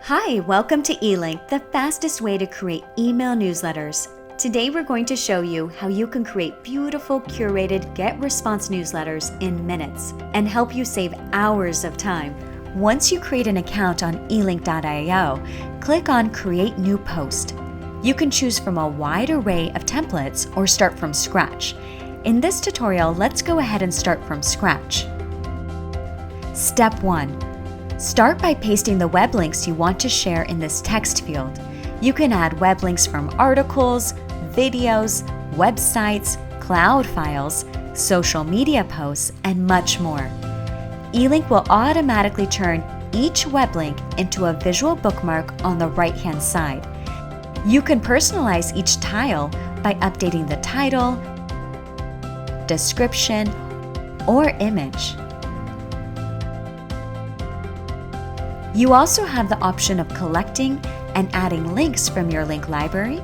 Hi, welcome to Elink, the fastest way to create email newsletters. Today we're going to show you how you can create beautiful curated get response newsletters in minutes and help you save hours of time. Once you create an account on Elink.io, click on Create New Post. You can choose from a wide array of templates or start from scratch. In this tutorial, let's go ahead and start from scratch. Step 1. Start by pasting the web links you want to share in this text field. You can add web links from articles, videos, websites, cloud files, social media posts, and much more. Elink will automatically turn each web link into a visual bookmark on the right-hand side. You can personalize each tile by updating the title, description, or image. You also have the option of collecting and adding links from your link library,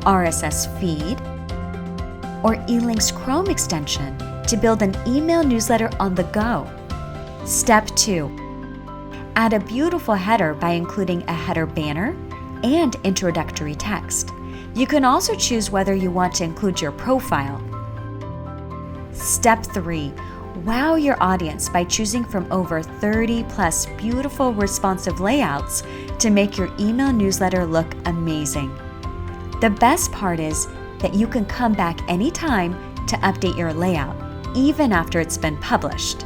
RSS feed, or Elink's Chrome extension to build an email newsletter on the go. Step 2. Add a beautiful header by including a header banner and introductory text. You can also choose whether you want to include your profile. Step 3. Wow your audience by choosing from over 30 plus beautiful responsive layouts to make your email newsletter look amazing. The best part is that you can come back anytime to update your layout, even after it's been published.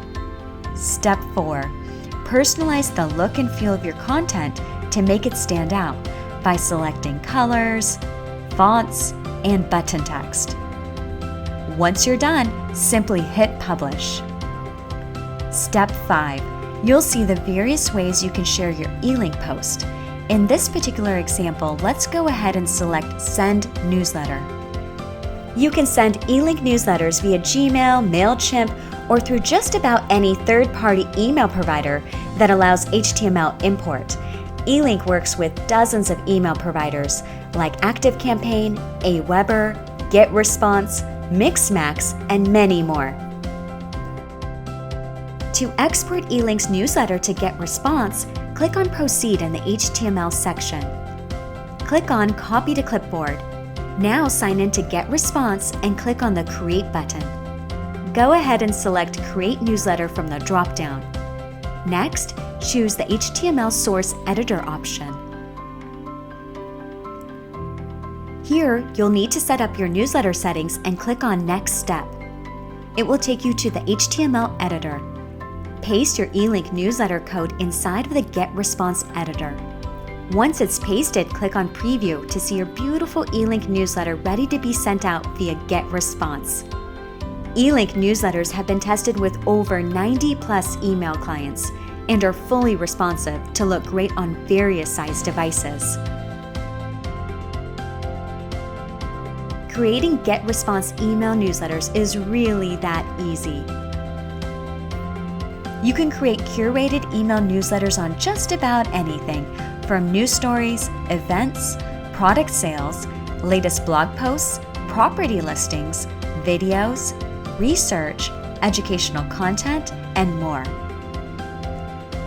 Step 4. Personalize the look and feel of your content to make it stand out by selecting colors, fonts, and button text. Once you're done, simply hit publish. Step 5. You'll see the various ways you can share your Elink post. In this particular example, let's go ahead and select Send Newsletter. You can send Elink newsletters via Gmail, MailChimp, or through just about any third-party email provider that allows HTML import. Elink works with dozens of email providers like ActiveCampaign, Aweber, GetResponse, Mixmax, and many more. To export Elink's newsletter to GetResponse, click on Proceed in the HTML section. Click on Copy to Clipboard. Now sign in to GetResponse and click on the Create button. Go ahead and select Create Newsletter from the drop-down. Next, choose the HTML Source Editor option. Here, you'll need to set up your newsletter settings and click on Next Step. It will take you to the HTML editor. Paste your Elink newsletter code inside of the GetResponse editor. Once it's pasted, click on Preview to see your beautiful Elink newsletter ready to be sent out via GetResponse. Elink newsletters have been tested with over 90 plus email clients and are fully responsive to look great on various size devices. Creating GetResponse email newsletters is really that easy. You can create curated email newsletters on just about anything, from news stories, events, product sales, latest blog posts, property listings, videos, research, educational content, and more.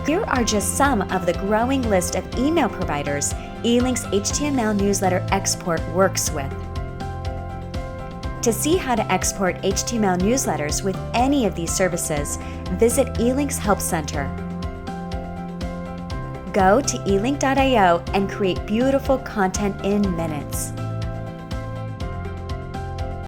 Here are just some of the growing list of email providers Elink's HTML newsletter export works with. To see how to export HTML newsletters with any of these services, visit Elink's Help Center. Go to Elink.io and create beautiful content in minutes.